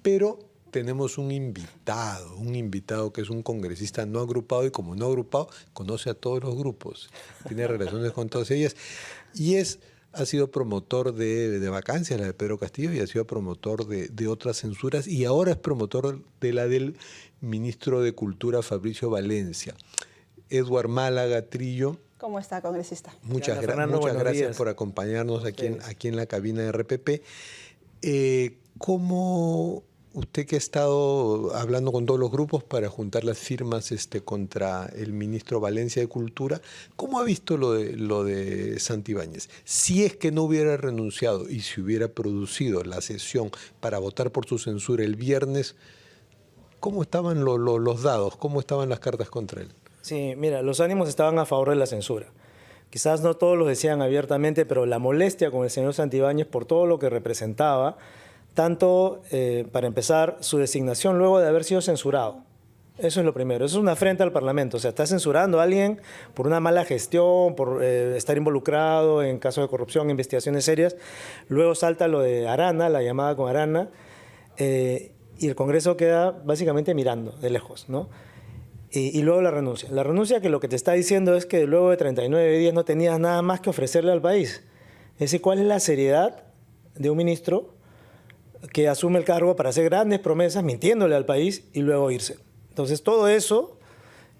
pero tenemos un invitado que es un congresista no agrupado, y como no agrupado, conoce a todos los grupos, tiene relaciones con todas ellas, y ha sido promotor de vacancias, la de Pedro Castillo, y ha sido promotor de otras censuras, y ahora es promotor de la del ministro de Cultura, Fabricio Valencia. Edward Málaga Trillo. ¿Cómo está, congresista? Muchas gracias por acompañarnos aquí en la cabina de RPP. ¿Cómo usted, que ha estado hablando con todos los grupos para juntar las firmas contra el ministro Valencia de Cultura, cómo ha visto lo de Santibáñez? Si es que no hubiera renunciado y se hubiera producido la sesión para votar por su censura el viernes, ¿cómo estaban los dados? ¿Cómo estaban las cartas contra él? Sí, mira, los ánimos estaban a favor de la censura. Quizás no todos lo decían abiertamente, pero la molestia con el señor Santibáñez por todo lo que representaba, tanto, para empezar, su designación luego de haber sido censurado. Eso es lo primero. Eso es una afrenta al Parlamento. O sea, está censurando a alguien por una mala gestión, por estar involucrado en casos de corrupción, investigaciones serias. Luego salta lo de Arana, la llamada con Arana, y el Congreso queda básicamente mirando de lejos, ¿no? Y luego la renuncia. La renuncia, que lo que te está diciendo es que luego de 39 días no tenías nada más que ofrecerle al país. Es decir, ¿cuál es la seriedad de un ministro que asume el cargo para hacer grandes promesas, mintiéndole al país y luego irse? Entonces, todo eso,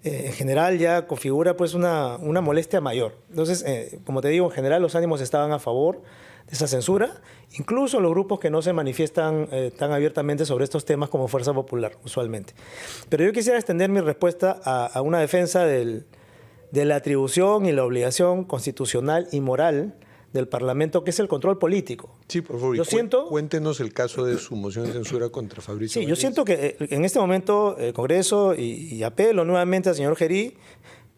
en general, ya configura pues una molestia mayor. Entonces, como te digo, en general los ánimos estaban a favor de esa censura, incluso los grupos que no se manifiestan tan abiertamente sobre estos temas como Fuerza Popular, usualmente. Pero yo quisiera extender mi respuesta a una defensa de la atribución y la obligación constitucional y moral del Parlamento, que es el control político. Sí, por favor, cuéntenos el caso de su moción de censura contra Fabricio Valencia. Yo siento que en este momento el Congreso, y apelo nuevamente al señor Gerí,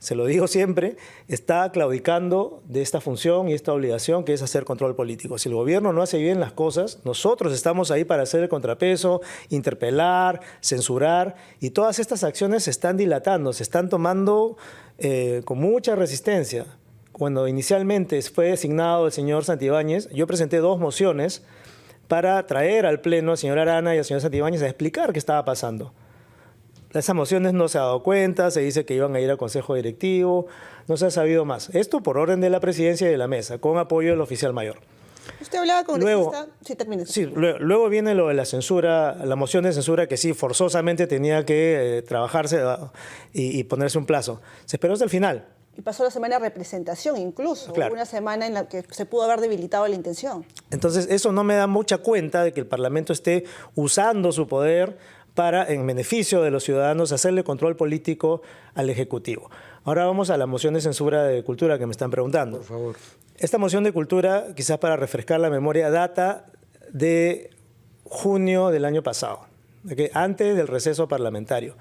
se lo digo siempre, está claudicando de esta función y esta obligación que es hacer control político. Si el gobierno no hace bien las cosas, nosotros estamos ahí para hacer el contrapeso, interpelar, censurar, y todas estas acciones se están dilatando, se están tomando con mucha resistencia. Cuando inicialmente fue designado el señor Santibáñez, yo presenté 2 mociones para traer al Pleno al señor Arana y al señor Santibáñez a explicar qué estaba pasando. Esas mociones no se ha dado cuenta, se dice que iban a ir al Consejo Directivo, no se ha sabido más. Esto por orden de la presidencia y de la mesa, con apoyo del oficial mayor. Usted hablaba con congresista. Sí, termine. Sí, luego viene lo de la censura, la moción de censura, que sí, forzosamente tenía que trabajarse y ponerse un plazo. Se esperó hasta el final. Y pasó la semana de representación incluso, claro. Una semana en la que se pudo haber debilitado la intención. Entonces, eso no me da mucha cuenta de que el Parlamento esté usando su poder para, en beneficio de los ciudadanos, hacerle control político al Ejecutivo. Ahora vamos a la moción de censura de Cultura que me están preguntando. Por favor. Esta moción de Cultura, quizás para refrescar la memoria, data de junio del año pasado, ¿okay? Antes del receso parlamentario.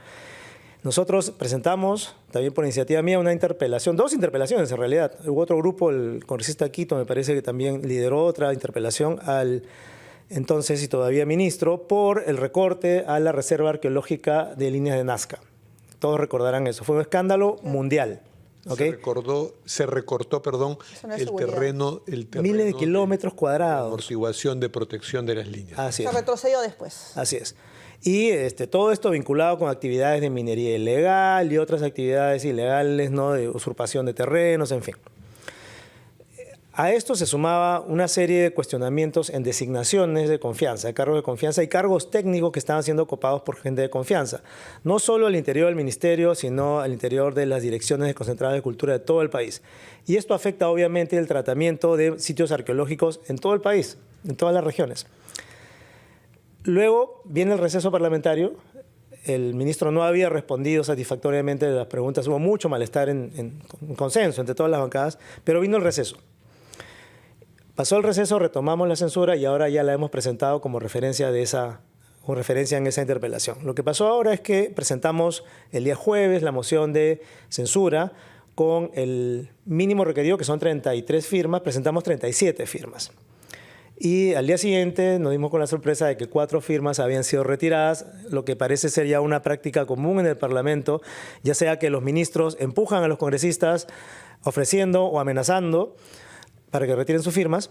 Nosotros presentamos, también por iniciativa mía, una interpelación, 2 interpelaciones en realidad. Hubo otro grupo, el congresista Quito, me parece que también lideró otra interpelación al entonces y todavía ministro, por el recorte a la Reserva Arqueológica de Líneas de Nazca. Todos recordarán eso. Fue un escándalo mundial. ¿Okay? Se recortó, el terreno. Miles de kilómetros cuadrados. Amortiguación de protección de las líneas. Así es. Se retrocedió después. Así es. Y todo esto vinculado con actividades de minería ilegal y otras actividades ilegales, ¿no? De usurpación de terrenos, en fin. A esto se sumaba una serie de cuestionamientos en designaciones de confianza, de cargos de confianza y cargos técnicos que estaban siendo copados por gente de confianza. No solo al interior del ministerio, sino al interior de las direcciones desconcentradas de cultura de todo el país. Y esto afecta obviamente el tratamiento de sitios arqueológicos en todo el país, en todas las regiones. Luego viene el receso parlamentario. El ministro no había respondido satisfactoriamente a las preguntas. Hubo mucho malestar en consenso entre todas las bancadas, pero vino el receso. Pasó el receso, retomamos la censura y ahora ya la hemos presentado como referencia en esa interpelación. Lo que pasó ahora es que presentamos el día jueves la moción de censura con el mínimo requerido, que son 33 firmas, presentamos 37 firmas. Y al día siguiente nos dimos con la sorpresa de que 4 firmas habían sido retiradas, lo que parece ser ya una práctica común en el Parlamento, ya sea que los ministros empujan a los congresistas ofreciendo o amenazando para que retiren sus firmas,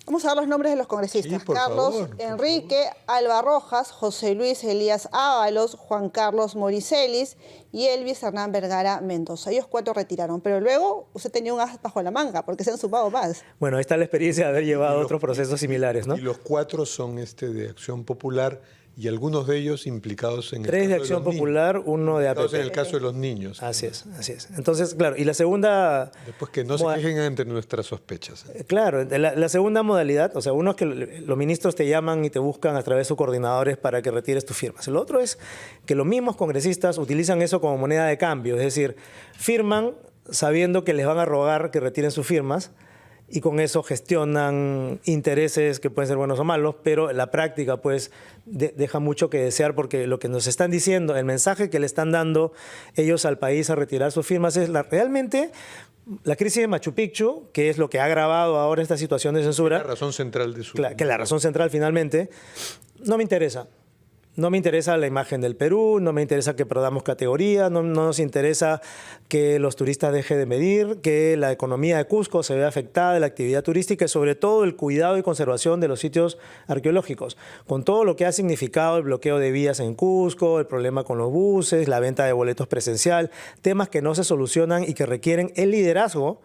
Vamos a dar los nombres de los congresistas. Sí, por Carlos favor, por Enrique Alba Rojas, José Luis Elías Ábalos, Juan Carlos Moricelis y Elvis Hernán Vergara Mendoza. Ellos 4 retiraron, pero luego usted tenía un as bajo la manga porque se han sumado más. Bueno, ahí está la experiencia de haber llevado otros procesos similares, ¿no? Y los 4 son de Acción Popular y algunos de ellos implicados en el 3 caso de Acción los Popular, niños. 1 de Implicados APP. en el caso de los niños. Así es, así es. Entonces, claro, y la segunda... Después que no se quejen entre nuestras sospechas. Claro, la segunda modalidad, o sea, uno es que los ministros te llaman y te buscan a través de sus coordinadores para que retires tus firmas. El otro es que los mismos congresistas utilizan eso como moneda de cambio, es decir, firman sabiendo que les van a rogar que retiren sus firmas y con eso gestionan intereses que pueden ser buenos o malos, pero la práctica pues deja mucho que desear porque lo que nos están diciendo, el mensaje que le están dando ellos al país a retirar sus firmas es realmente la crisis de Machu Picchu, que es lo que ha agravado ahora esta situación de censura. La razón central de su... Que la razón central finalmente, no me interesa. No me interesa la imagen del Perú, no me interesa que perdamos categoría, no nos interesa que los turistas dejen de medir, que la economía de Cusco se vea afectada, la actividad turística y sobre todo el cuidado y conservación de los sitios arqueológicos, con todo lo que ha significado el bloqueo de vías en Cusco, el problema con los buses, la venta de boletos presencial, temas que no se solucionan y que requieren el liderazgo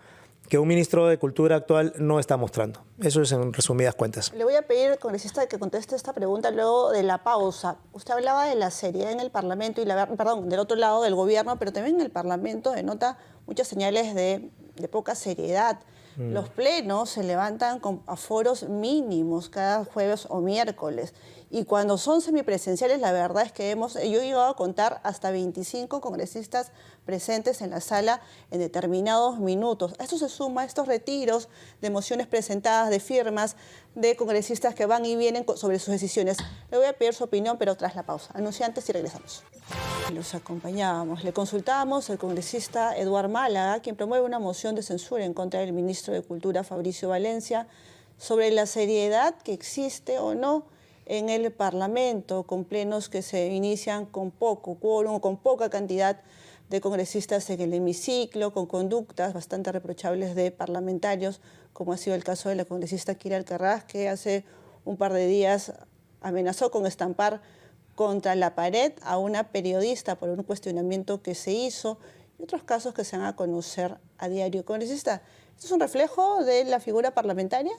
que un ministro de Cultura actual no está mostrando. Eso es en resumidas cuentas. Le voy a pedir, congresista, que conteste esta pregunta luego de la pausa. Usted hablaba de la seriedad en el Parlamento y del otro lado del gobierno, pero también en el Parlamento denota muchas señales de poca seriedad. Los plenos se levantan con aforos mínimos cada jueves o miércoles. Y cuando son semipresenciales, la verdad es que yo he llegado a contar hasta 25 congresistas presentes en la sala en determinados minutos. A esto se suma estos retiros de mociones presentadas, de firmas, de congresistas que van y vienen sobre sus decisiones. Le voy a pedir su opinión, pero tras la pausa. Anunciantes y regresamos. Los acompañábamos. Le consultábamos al congresista Eduard Málaga, quien promueve una moción de censura en contra del ministro de Cultura, Fabricio Valencia, sobre la seriedad que existe o no en el Parlamento, con plenos que se inician con poco quórum, con poca cantidad de congresistas en el hemiciclo, con conductas bastante reprochables de parlamentarios, como ha sido el caso de la congresista Kira Alcaraz, que hace un par de días amenazó con estampar contra la pared a una periodista por un cuestionamiento que se hizo, y otros casos que se van a conocer a diario. Congresista, ¿esto es un reflejo de la figura parlamentaria?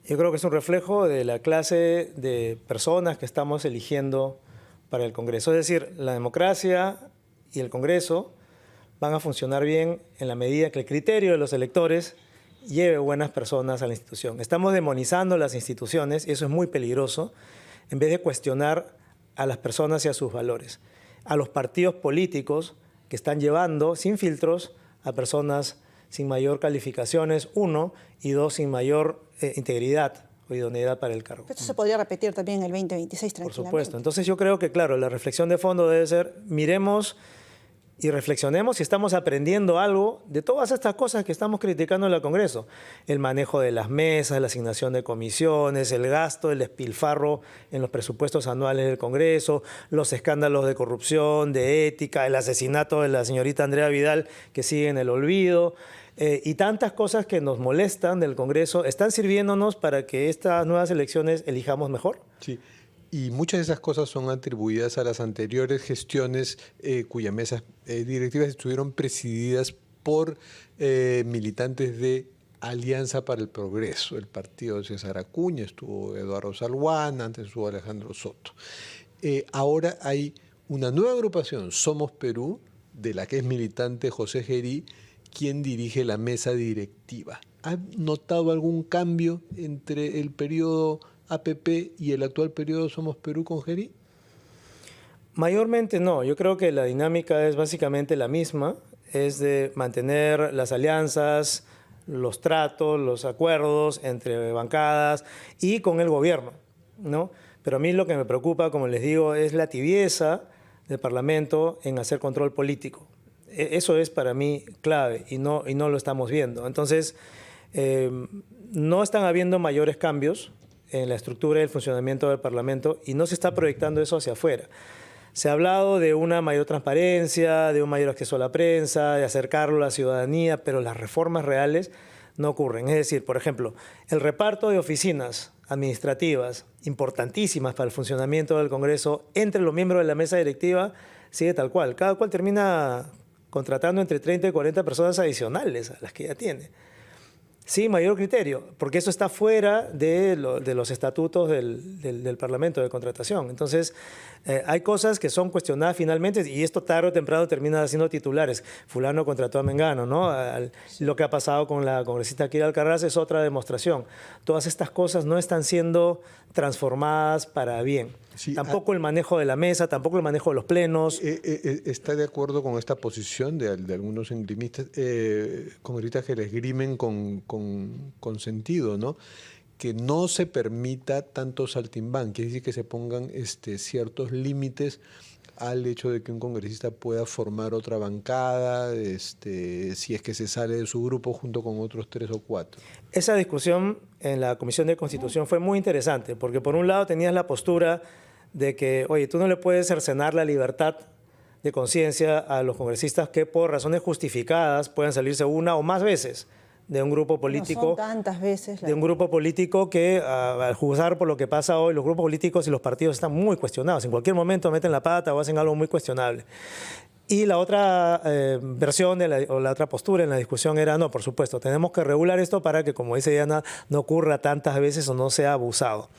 Yo creo que es un reflejo de la clase de personas que estamos eligiendo para el Congreso. Es decir, la democracia y el Congreso van a funcionar bien en la medida que el criterio de los electores lleve buenas personas a la institución. Estamos demonizando las instituciones y eso es muy peligroso, en vez de cuestionar a las personas y a sus valores. A los partidos políticos que están llevando sin filtros a personas sin mayor calificaciones, 1, y 2, sin mayor integridad o idoneidad para el cargo. Esto se podría repetir también en el 2026 tranquilamente. Por supuesto. Entonces yo creo que, claro, la reflexión de fondo debe ser, miremos y reflexionemos si estamos aprendiendo algo de todas estas cosas que estamos criticando en el Congreso. El manejo de las mesas, la asignación de comisiones, el gasto, el despilfarro en los presupuestos anuales del Congreso, los escándalos de corrupción, de ética, el asesinato de la señorita Andrea Vidal que sigue en el olvido, y tantas cosas que nos molestan del Congreso, ¿están sirviéndonos para que estas nuevas elecciones elijamos mejor? Sí. Y muchas de esas cosas son atribuidas a las anteriores gestiones cuyas mesas directivas estuvieron presididas por militantes de Alianza para el Progreso, el partido de César Acuña, estuvo Eduardo Salguán, antes estuvo Alejandro Soto. Ahora hay una nueva agrupación, Somos Perú, de la que es militante José Gerí, quien dirige la mesa directiva. ¿Ha notado algún cambio entre el periodo APP y el actual periodo Somos Perú con Gerí? Mayormente no. Yo creo que la dinámica es básicamente la misma. Es de mantener las alianzas, los tratos, los acuerdos entre bancadas y con el gobierno, ¿no? Pero a mí lo que me preocupa, como les digo, es la tibieza del Parlamento en hacer control político. Eso es para mí clave y no lo estamos viendo. Entonces, no están habiendo mayores cambios en la estructura y el funcionamiento del Parlamento y no se está proyectando eso hacia afuera. Se ha hablado de una mayor transparencia, de un mayor acceso a la prensa, de acercarlo a la ciudadanía, pero las reformas reales no ocurren. Es decir, por ejemplo, el reparto de oficinas administrativas importantísimas para el funcionamiento del Congreso entre los miembros de la mesa directiva sigue tal cual. Cada cual termina contratando entre 30 y 40 personas adicionales a las que ya tiene. Sí, mayor criterio, porque eso está fuera de los estatutos del Parlamento de contratación. Entonces, hay cosas que son cuestionadas finalmente y esto tarde o temprano termina siendo titulares. Fulano contrató a Mengano, ¿no? Lo que ha pasado con la congresista Kira Alcaraz es otra demostración. Todas estas cosas no están siendo transformadas para bien. Sí, tampoco el manejo de la mesa, tampoco el manejo de los plenos. ¿Está de acuerdo con esta posición de algunos congresistas que le esgrimen con sentido, ¿no? Que no se permita tanto saltimbanqui, quiere decir que se pongan ciertos límites al hecho de que un congresista pueda formar otra bancada, si es que se sale de su grupo junto con otros 3 o 4. Esa discusión en la Comisión de Constitución fue muy interesante, porque por un lado tenías la postura de que, oye, tú no le puedes cercenar la libertad de conciencia a los congresistas que por razones justificadas puedan salirse una o más veces de un grupo político. No son tantas veces. De un grupo político que, al juzgar por lo que pasa hoy, los grupos políticos y los partidos están muy cuestionados. En cualquier momento meten la pata o hacen algo muy cuestionable. Y la otra versión o la otra postura en la discusión era, no, por supuesto, tenemos que regular esto para que, como dice Diana, no ocurra tantas veces o no sea abusado.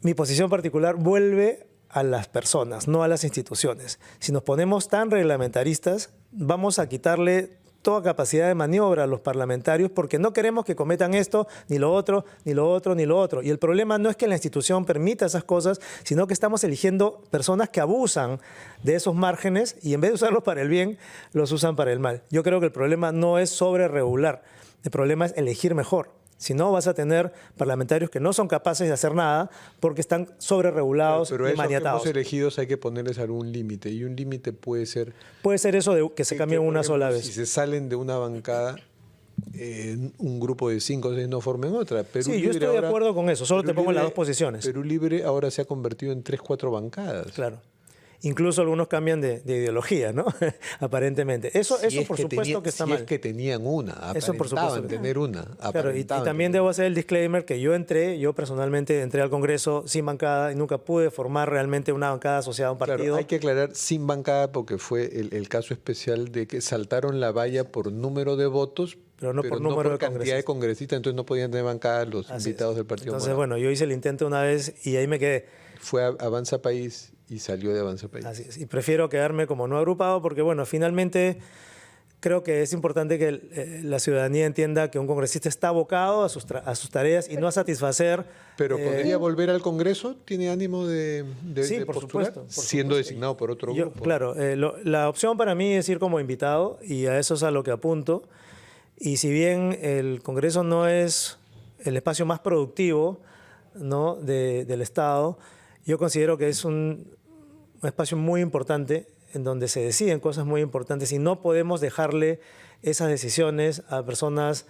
Mi posición particular vuelve a las personas, no a las instituciones. Si nos ponemos tan reglamentaristas, vamos a quitarle toda capacidad de maniobra a los parlamentarios porque no queremos que cometan esto, ni lo otro, ni lo otro, ni lo otro. Y el problema no es que la institución permita esas cosas, sino que estamos eligiendo personas que abusan de esos márgenes y en vez de usarlos para el bien, los usan para el mal. Yo creo que el problema no es sobre regular, el problema es elegir mejor. Si no, vas a tener parlamentarios que no son capaces de hacer nada porque están sobreregulados y maniatados. Pero a esos elegidos hay que ponerles algún límite. Y un límite puede ser... Puede ser eso de que se cambien una sola vez. Si se salen de una bancada, un grupo de 5 o 6 no formen otra. Sí, yo estoy de acuerdo con eso. Solo te pongo las dos posiciones. Perú Libre ahora se ha convertido en 3 o 4 bancadas. Claro. Incluso algunos cambian de ideología, ¿no? Aparentemente. Eso por supuesto que está mal. Si es que tenían una, eso por supuesto tener una. Claro, y también debo hacer el disclaimer que yo personalmente entré al Congreso sin bancada y nunca pude formar realmente una bancada asociada a un partido. Claro, hay que aclarar sin bancada porque fue el caso especial de que saltaron la valla por número de votos, pero no por número de cantidad de congresistas, entonces no podían tener bancada los invitados del Partido Entonces, bueno, yo hice el intento una vez y ahí me quedé. Fue a Avanza País y salió de Avanza País. Así es, y prefiero quedarme como no agrupado porque, bueno, finalmente creo que es importante que la ciudadanía entienda que un congresista está abocado a sus tareas y no a satisfacer... ¿Pero podría volver al Congreso? ¿Tiene ánimo de sí, por postular? Supuesto, siendo designado por otro grupo. Claro, la opción para mí es ir como invitado y a eso es a lo que apunto. Y si bien el Congreso no es el espacio más productivo, ¿no?, del Estado, yo considero que es un espacio muy importante en donde se deciden cosas muy importantes y no podemos dejarle esas decisiones a personas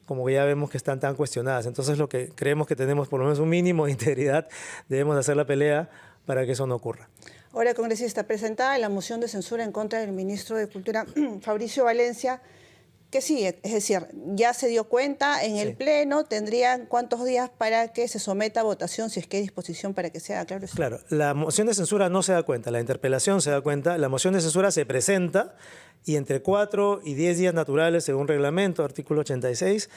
como que ya vemos que están tan cuestionadas. Entonces lo que creemos que tenemos por lo menos un mínimo de integridad, debemos hacer la pelea para que eso no ocurra. Ahora, congresista, presentada la moción de censura en contra del ministro de Cultura, Fabricio Valencia, ¿qué sigue? Es decir, ya se dio cuenta en el Pleno, ¿tendrían cuántos días para que se someta a votación, si es que hay disposición para que se haga? Claro, claro, la moción de censura no se da cuenta, la interpelación se da cuenta, la moción de censura se presenta y entre 4 y 10 días naturales, según reglamento, artículo 86,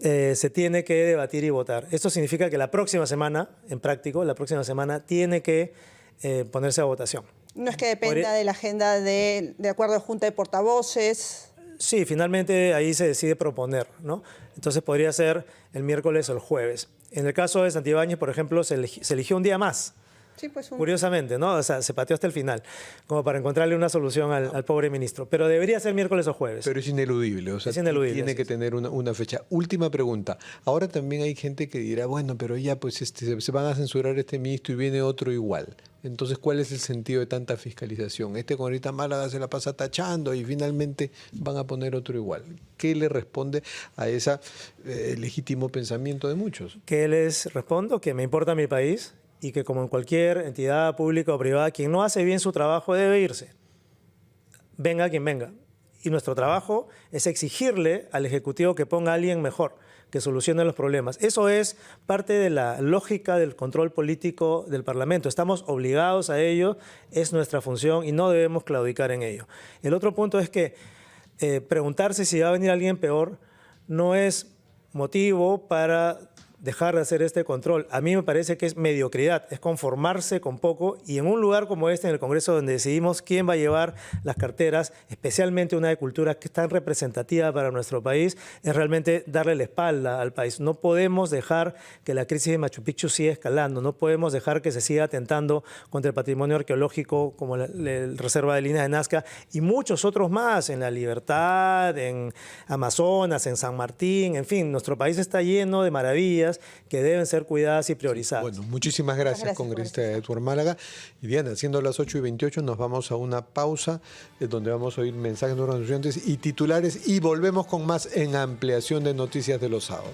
se tiene que debatir y votar. Esto significa que la próxima semana, en práctico, la próxima semana tiene que ponerse a votación. No es que dependa de la agenda de acuerdo a Junta de Portavoces. Sí, finalmente ahí se decide proponer, ¿no? Entonces podría ser el miércoles o el jueves. En el caso de Santibáñez, por ejemplo, se eligió un día más. Sí, pues Curiosamente, ¿no? O sea, se pateó hasta el final, como para encontrarle una solución al pobre ministro. Pero debería ser miércoles o jueves. Pero es ineludible, o sea, es ineludible, tiene que tener una fecha. Última pregunta. Ahora también hay gente que dirá, bueno, pero ya pues se van a censurar este ministro y viene otro igual. Entonces, ¿cuál es el sentido de tanta fiscalización? Este con ahorita Málaga se la pasa tachando y finalmente van a poner otro igual. ¿Qué le responde a ese legítimo pensamiento de muchos? ¿Qué les respondo? Que me importa mi país y que como en cualquier entidad pública o privada, quien no hace bien su trabajo debe irse. Venga quien venga. y nuestro trabajo es exigirle al Ejecutivo que ponga a alguien mejor, que solucione los problemas. Eso es parte de la lógica del control político del Parlamento. Estamos obligados a ello, es nuestra función y no debemos claudicar en ello. El otro punto es que preguntarse si va a venir alguien peor no es motivo para dejar de hacer este control. A mí me parece que es mediocridad, es conformarse con poco, y en un lugar como este, en el Congreso, donde decidimos quién va a llevar las carteras, especialmente una de cultura que es tan representativa para nuestro país, es realmente darle la espalda al país. No podemos dejar que la crisis de Machu Picchu siga escalando, no podemos dejar que se siga atentando contra el patrimonio arqueológico como la Reserva de Líneas de Nazca y muchos otros más, en La Libertad, en Amazonas, en San Martín, en fin, nuestro país está lleno de maravillas que deben ser cuidadas y priorizadas. Bueno, muchísimas gracias, congresista Edward Málaga. Y Diana, siendo las 8:28, nos vamos a una pausa donde vamos a oír mensajes de los estudiantes y titulares y volvemos con más en Ampliación de Noticias de los Sábados.